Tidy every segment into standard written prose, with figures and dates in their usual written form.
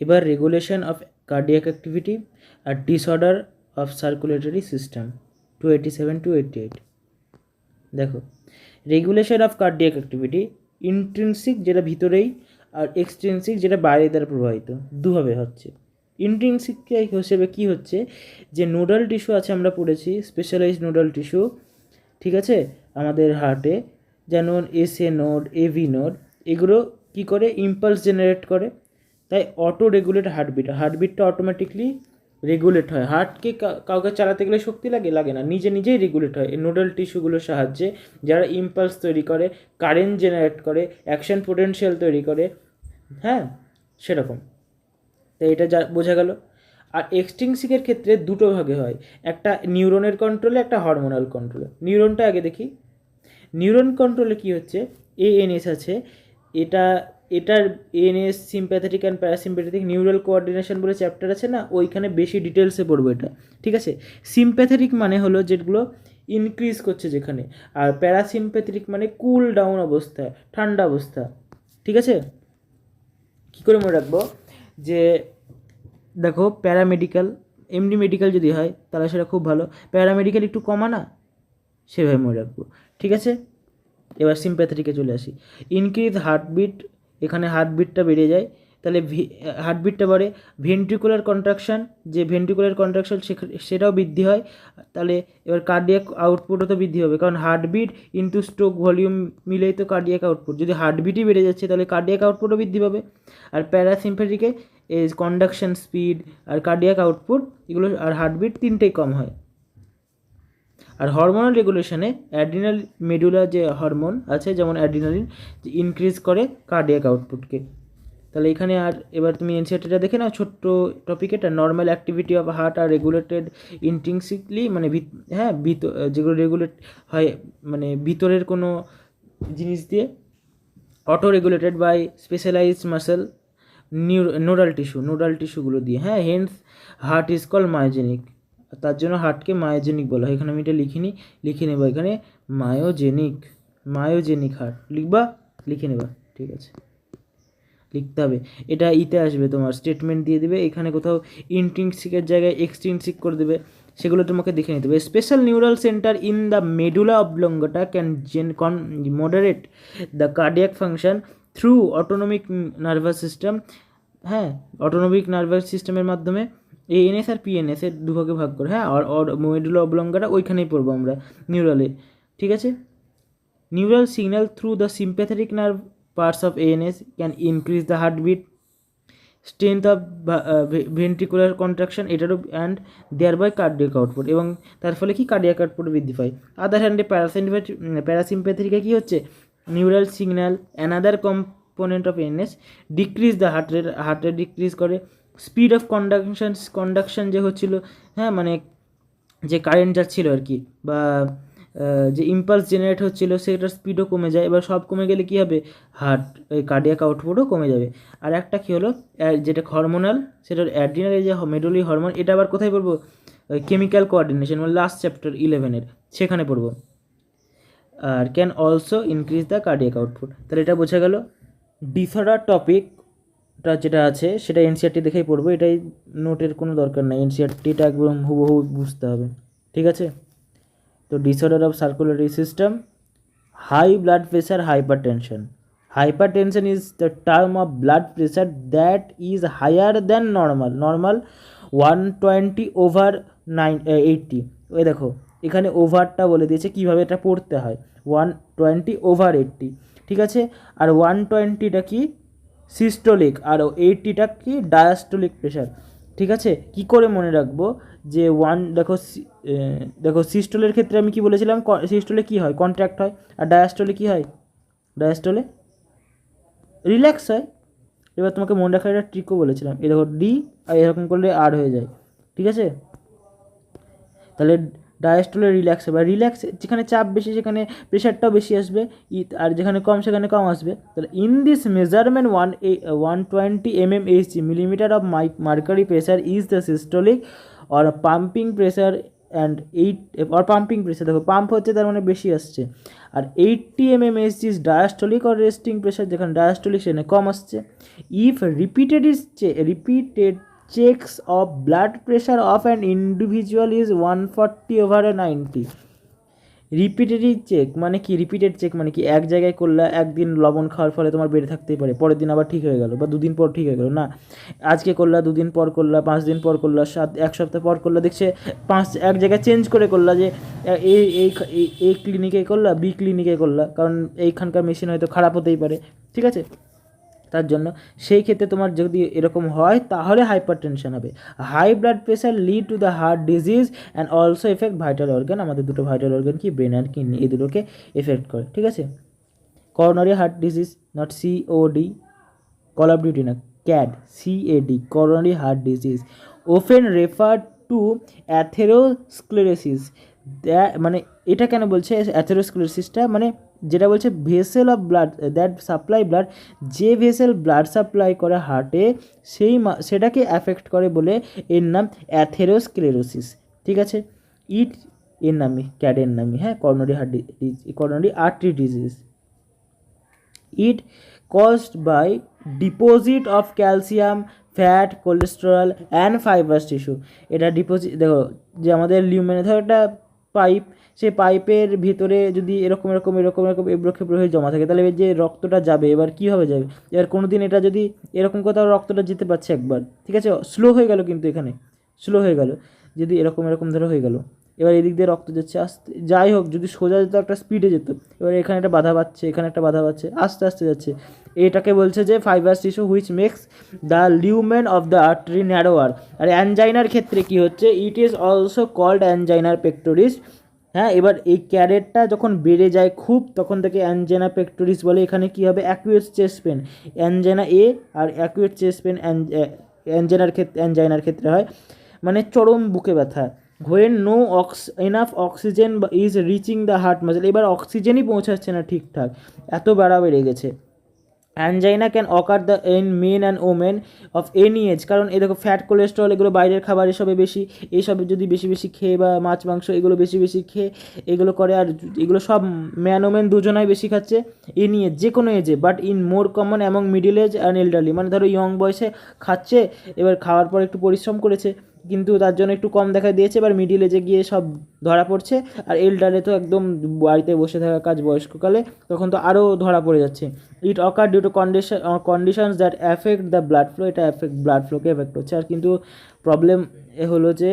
এবার regulation of cardiac activity আর disorder of circulatory system 287 to 88। দেখো, regulation of cardiac activity intrinsic যেটা ভিতরেই, আর এক্সট্রিনসিক যেটা বাইরে দ্বারা প্রবাহিত, দুভাবে হচ্ছে। ইন্ট্রিনসিক হিসেবে কী হচ্ছে, যে নোডাল টিস্যু আছে, আমরা পড়েছি স্পেশালাইজড নোডাল টিস্যু, ঠিক আছে, আমাদের হার্টে, যেমন এসএ নোড, এভি নোড, এগুলো কী করে, ইম্পালস জেনারেট করে, তাই অটো রেগুলেট হার্টবিটটা অটোমেটিকলি রেগুলেট হয়। হার্টকে কাউকে চালাতে গেলে শক্তি লাগে না, নিজে নিজেই রেগুলেট হয় এই নোডাল টিস্যুগুলোর সাহায্যে, যারা ইম্পালস তৈরি করে, কারেন্ট জেনারেট করে, অ্যাকশন পোটেনশিয়াল তৈরি করে, হ্যাঁ, সেরকম। তো এটা যা বোঝা গেল। আর এক্সট্রিনসিকের ক্ষেত্রে দুটো ভাগে হয়, একটা নিউরনের কন্ট্রোলে, একটা হরমোনাল কন্ট্রোলে। নিউরনটা আগে দেখি। নিউরন কন্ট্রোলে কি হচ্ছে, এএনএস আছে, এটার ANS sympathetic and parasympathetic neural coordination বলে চ্যাপ্টার আছে না, ওইখানে বেশি ডিটেলসে পড়বো এটা, ঠিক আছে। সিম্প্যাথেটিক মানে হলো যেগুলো ইনক্রিজ করছে যেখানে, আর প্যারাসিম্প্যাথেটিক মানে কুল ডাউন অবস্থা, ঠান্ডা অবস্থা, ঠিক আছে। কী করে মনে রাখবো, যে দেখো প্যারামেডিক্যাল, এমডি মেডিকেল যদি হয় তাহলে সেটা খুব ভালো, প্যারামেডিক্যাল একটু কমা না, সেভাবে মনে রাখবো, ঠিক আছে। এবার সিম্প্যাথেটিকে চলে আসি। ইনক্রিজ হার্টবিট, এখানে হার্টবিটটা বেড়ে যায়, তাহলে হার্টবিটটা বাড়ে, ভেন্ট্রিকুলার কন্ট্রাকশান, যে ভেন্ট্রিকুলার কন্ট্রাকশান সেটাও বৃদ্ধি হয়, তাহলে এবার কার্ডিয়াক আউটপুটও তো বৃদ্ধি হবে, কারণ হার্টবিট ইন্টু স্ট্রোক ভলিউম মিলেই তো কার্ডিয়াক আউটপুট, যদি হার্টবিটই বেড়ে যাচ্ছে তাহলে কার্ডিয়াক আউটপুটও বৃদ্ধি পাবে। আর প্যারাসিম্প্যাথিকে এই কন্ডাকশন স্পিড আর কার্ডিয়াক আউটপুট এগুলো আর হার্টবিট তিনটেই কম হয়। আর হরমোনাল রেগুলেশনে অ্যাড্রিনাল মেডুলা যে হরমোন আছে, যেমন অ্যাড্রিনালিন, ইনক্রিজ করে কার্ডিয়াক আউটপুটকে। তাহলে এখানে আর এবার তুমি এনসিআরটিটা দেখে নাও, ছোট্ট টপিক এটা, নর্মাল অ্যাক্টিভিটি অফ হার্ট আর রেগুলেটেড ইন্ট্রিনসিকলি, মানে হ্যাঁ যেগুলো রেগুলেট হয় মানে ভিতরের কোনো জিনিস দিয়ে, auto regulated by specialized muscle nodal টিস্যুগুলো দিয়ে, হ্যাঁ, hence heart is call myogenic, তার জন্য হার্টকে মায়োজেনিক বলা হয়। এখানে আমি এটা লিখে নেবা, এখানে মায়োজেনিক হার্ট লিখে নেবা, ঠিক আছে, লিখতে হবে। এটা ইতে আসবে, তোমার স্টেটমেন্ট দিয়ে দেবে, এখানে কোথাও ইন্ট্রিনসিকের জায়গায় এক্সট্রিনসিক করে দেবে, সেগুলো তোমাকে দেখে নিতে হবে। Special neural centre in the medulla অবলঙ্গটা can moderate the cardiac function through autonomic nervous system, হ্যাঁ, অটোনমিক নার্ভাস সিস্টেমের মাধ্যমে, এএনএস আর পিএনএস এর দুভাগে ভাগ করে, হ্যাঁ, আর মেডুলা অবলঙ্গটা ওইখানেই পড়বো আমরা নিউরালে, ঠিক আছে। Neural signal through the sympathetic nerve parts of ANS can increase the heartbeat, strength of ventricular contraction এটারও, অ্যান্ড thereby cardiac output, এবং তার ফলে কি কার্ডিয়াক আউটপুট বৃদ্ধি পায়। আদার হ্যান্ডে প্যারাসিম্প্যাথিকে কি হচ্ছে, neural signal another component of NS decrease the heart rate decrease করে, স্পিড অফ কন্ডাকশন যে হচ্ছিল, হ্যাঁ, মানে যে কারেন্ট যাচ্ছিল আর কি, বা যে ইম্পালস জেনারেট হচ্ছিলো সেটার স্পিডও কমে যায়। এবার সব কমে গেলে কী হবে, কার্ডিয়াক আউটপুটও কমে যাবে। আর একটা কী হলো, যেটা হরমোনাল, সেটার অ্যাড্রিনাল, যে মেডুলি হরমোন, এটা আবার কোথায় পড়বো, কেমিক্যাল কোঅর্ডিনেশন, মানে লাস্ট চ্যাপ্টার 11-এর সেখানে পড়বো। আর can also increase the cardiac output. তাহলে এটা বোঝা গেল। ডিসঅর্ডার টপিকটা যেটা আছে সেটা এনসিআরটি দেখেই পড়বো, এটাই নোটের কোনো দরকার নেই, এনসিআরটিটা একদম হুবহু বুঝতে হবে, ঠিক আছে। তো disorder of circulatory system, high blood pressure, hypertension. Hypertension is the term of blood pressure that is higher than normal 120/80। ওই দেখো এখানে ওভারটা বলে দিয়েছে কীভাবে এটা পড়তে হয়, 120/80, ঠিক আছে। আর 120টা কি সিস্টোলিক, আর 80টা কি ডায়াস্টোলিক প্রেশার, ঠিক আছে। কি করে মনে রাখবো, যে দেখো সিস্টোলের ক্ষেত্রে আমি কি বলেছিলাম, সিস্টোলে কি হয়, কন্ট্রাক্ট হয়, আর ডায়াস্টোলে কি হয়, ডায়াস্টোলে রিল্যাক্স হয়। এবার তোমাকে মনে রাখার একটা ট্রিকও বলেছিলাম, এই দেখো ডি আর এরকম করলে আর হয়ে যায়, ঠিক আছে। তাহলে ডায়াস্টোলে রিল্যাক্স হবে, আর রিল্যাক্স যেখানে চাপ বেশি সেখানে প্রেশারটাও বেশি আসবে, আর যেখানে কম সেখানে কম আসবে। তাহলে in this measurement 120 mmHg, millimeter of mercury pressure is the systolic or pumping pressure and 8 or pumping pressure, দেখো পাম্প হচ্ছে তার মানে বেশি আসছে, আর 80 mmHg is diastolic or resting pressure, যেখানে ডায়াস্টলিক সেখানে কম আসছে। If repeated checks of blood pressure of an individual is 140/90। Repeated check মানে কি? রিপিটেড চেক মানে কি? এক জায়গায় করলে, একদিন লবণ খাওয়ার ফলে তোমার বেড়ে থাকতেই পারে, পরের দিন আবার ঠিক হয়ে গেল, বা দুদিন পর ঠিক হয়ে গেল না, আজকে করলা, দুদিন পর করলা, 5 দিন পর করলা, এক সপ্তাহ পর করলা, দেখছে এক জায়গায় চেঞ্জ করে করলা, যে এই এই এই ক্লিনিকে করলা, বি ক্লিনিকে করলা, কারণ এইখানকার মেশিন হয়তো খারাপ হতেই পারে, ঠিক আছে? তার জন্য সেই ক্ষেত্রে তোমার যদি এরকম হয় তাহলে হাইপার টেনশন হবে। High blood pressure lead to the heart disease and also affect vital organ. আমাদের দুটো ভাইটাল অর্গান কি? ব্রেন আর কিডনি, এই দুটোকে এফেক্ট করে, ঠিক আছে? Coronary heart disease, not COD, call of duty না, CAD, CAD, coronary heart disease, often refer to atherosclerosis. মানে এটা কেন বলছে অ্যাথেরোস্ক্লেরোসিসটা? মানে যেটা বলছে vessel of blood that supply blood, যে ভেসেল ব্লাড সাপ্লাই করে হার্টে সেটাকে অ্যাফেক্ট করে বলে এর নাম অ্যাথেরোস্ক্লেরোসিস, ঠিক আছে? এর নামই, ক্যাডের নামই, হ্যাঁ, coronary heart disease, coronary artery disease. It caused by deposit of calcium, fat, cholesterol and fibrous tissue। এটা ডিপোজিট, দেখো যে আমাদের লিউমেনে ধরো একটা পাইপ, সেই পাইপের ভিতরে যদি এরকম এরকম এরকম এরকম এবড়ো খেবড়ো হয়ে জমা থাকে, তাহলে যে রক্তটা যাবে এবার কীভাবে যাবে? এবার কোনো দিন এটা যদি এরকম কোথাও রক্তটা যেতে পারছে একবার, ঠিক আছে, স্লো হয়ে গেল, কিন্তু এখানে স্লো হয়ে গেল, যদি এরকম এরকম ধরো হয়ে গেল, এবার এদিক দিয়ে রক্ত যাচ্ছে আস্তে, যাই হোক, যদি সোজা যেত একটা স্পিডে যেত, এবার এখানে একটা বাধা পাচ্ছে, এখানে একটা বাধা পাচ্ছে, আস্তে আস্তে যাচ্ছে। এটাকে বলছে যে fibrous tissue which makes the lumen of the artery narrower. আর অ্যানজাইনার ক্ষেত্রে কি হচ্ছে? It is also called angina pectoris. হ্যাঁ, এবার এই ক্যারেটটা যখন বেড়ে যায় খুব, তখন থেকে অ্যানজেনা পেক্টোরিস বলে। এখানে কী হবে? অ্যাকুয়েট চেস্ট পেন, অ্যানজেনা এ, আর অ্যাকুয়েট চেস্ট পেন অ্যানজাইনার ক্ষেত্রে হয়, মানে চরম বুকে ব্যথা। when no enough oxygen is reaching the heart muscle, এবার অক্সিজেনই পৌঁছাচ্ছে না ঠিকঠাক, এত বাড়া বেড়ে গেছে। Angina can occur the in men and women of any age, কারণ এই দেখো ফ্যাট, কোলেস্ট্রল, এগুলো বাইরের খাবার এসবে বেশি, এইসবে যদি বেশি বেশি খেয়ে, বা মাছ মাংস এগুলো বেশি বেশি খেয়ে এগুলো করে, আর এগুলো সব ম্যান ওমেন দুজনাই বেশি খাচ্ছে, এনি এজ, যে কোনো এজে, but in more common among middle age and elderly. মানে ধরো ইয়ং বয়সে খাচ্ছে, এবার খাওয়ার পর একটু পরিশ্রম করেছে কিন্তু তার জন্য একটু কম দেখা দিয়েছে, এবার মিডিল এজে গিয়ে সব ধরা পড়ছে, আর এল্ডারে তো একদম বাড়িতে বসে থাকা কাজ বয়স্ককালে, তখন তো আরও ধরা পড়ে যাচ্ছে। It occur due to conditions that affect the blood flow, এটা ব্লাড ফ্লোকে এফেক্ট হচ্ছে। আর কিন্তু প্রবলেম এ হলো যে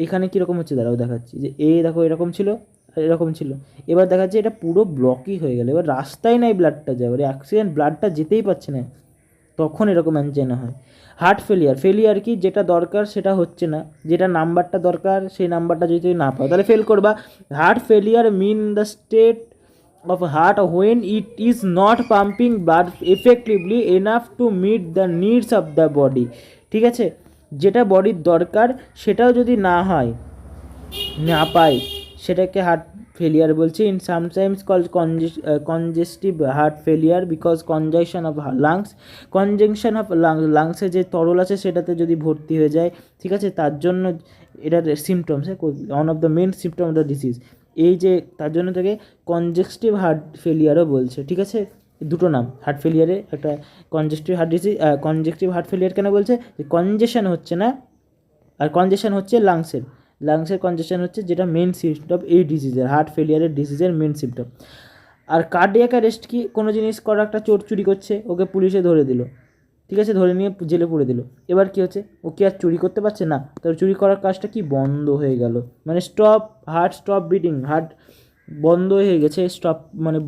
এখানে কীরকম হচ্ছে, দাঁড়াও দেখাচ্ছি, যে দেখো এরকম ছিল আর এরকম ছিল, এবার দেখাচ্ছে এটা পুরো ব্লকই হয়ে গেল, এবার রাস্তায় নাই ব্লাডটা যায়, এবার অ্যাক্সিডেন্ট, ব্লাডটা যেতেই পারছে না, তখন এরকম অ্যানজাইনা হয়। হার্ট ফেলিয়ার কি? যেটা দরকার সেটা হচ্ছে না, যেটা নাম্বারটা দরকার সেই নাম্বারটা যদি তুমি না পাও তাহলে ফেল করবা। Heart failure mean the state of heart when it is not pumping blood effectively enough to meet the needs of the body, ঠিক আছে? যেটা বডির দরকার সেটাও যদি না হয়, না পায়, সেটাকে হার্ট ফেলিয়ার বলছে। In sometimes call congestive heart failure because conjunction of lungs, conjunction of লাংসে যে তরল আছে সেটাতে যদি ভর্তি হয়ে যায়, ঠিক আছে, তার জন্য এটার symptoms, one of the main symptom of the disease, এই যে তার জন্য থেকে কনজেস্টিভ হার্ট ফেলিয়ারও বলছে, ঠিক আছে? দুটো নাম হার্ট ফেলিয়ারে, একটা congestive heart disease, congestive heart failure কেন বলছে? যে কনজেশন হচ্ছে না, আর কনজেশন হচ্ছে লাংসের কনজেশন হচ্ছে, যেটা মেন সিমটম এই ডিজিজের, হার্ট ফেলিয়ারের ডিজিজের মেন সিমটম। আর কার্ডিয়াক অ্যারেস্ট কি? কোনো জিনিস করা, একটা চোর চুরি করছে, ওকে পুলিশে ধরে দিল, ঠিক আছে, ধরে নিয়ে জেলে পুরে দিল, এবার কী হচ্ছে? ও কি আর চুরি করতে পারছে না, তার চুরি করার কাজটা কি বন্ধ হয়ে গেল, মানে হার্ট স্টপ বিটিং, হার্ট বন্ধ হয়ে গেছে, স্টপ মানে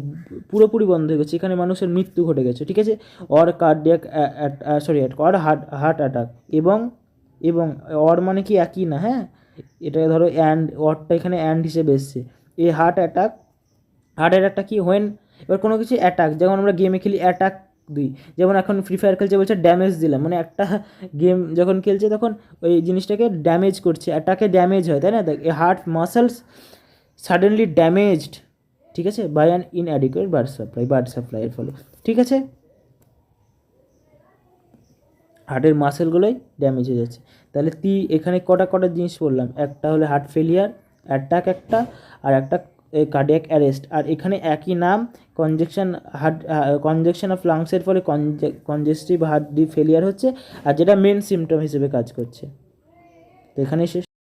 পুরোপুরি বন্ধ হয়ে গেছে, এখানে মানুষের মৃত্যু ঘটে গেছে, ঠিক আছে? Or cardiac or heart attack, এবং অর মানে কি একই না, হ্যাঁ, এটা ধরো অ্যান্ড, অরটা এখানে অ্যান্ড হিসেবে এসছে। এই হার্ট অ্যাটাকটা কি? হোয়েন, এবার কোনো কিছু অ্যাটাক, যেমন আমরা গেমে খেলি অ্যাটাক দিই, যেমন এখন ফ্রি ফায়ার খেলছে বলছে ড্যামেজ দিলাম, মানে একটা গেম যখন খেলছে তখন ওই জিনিসটাকে ড্যামেজ করছে, অ্যাটাকে ড্যামেজ হয়, তাই না? দেখ, এ হার্ট মাসেলস সাডেনলি ড্যামেজড, ঠিক আছে, বাই অ্যান ইনঅ্যাডিকুয়েট ব্লাড সাপ্লাইয়ের ফলে, ঠিক আছে, হার্টের মাসেলগুলোই ড্যামেজ হয়ে যাচ্ছে। তাহলে এখানে কটা জিনিস বললাম, একটা হলো হার্ট ফেলিয়ার, অ্যাটাক একটা, আর একটা কার্ডিয়াক অ্যারেস্ট। আর এখানে একই নাম, কনজেকশন অফ লাংসের ফলে কনজেস্টিভ হার্ট ফেলিয়ার হচ্ছে, আর যেটা মেন সিমটম হিসেবে কাজ করছে। তো এখানেই শেষ।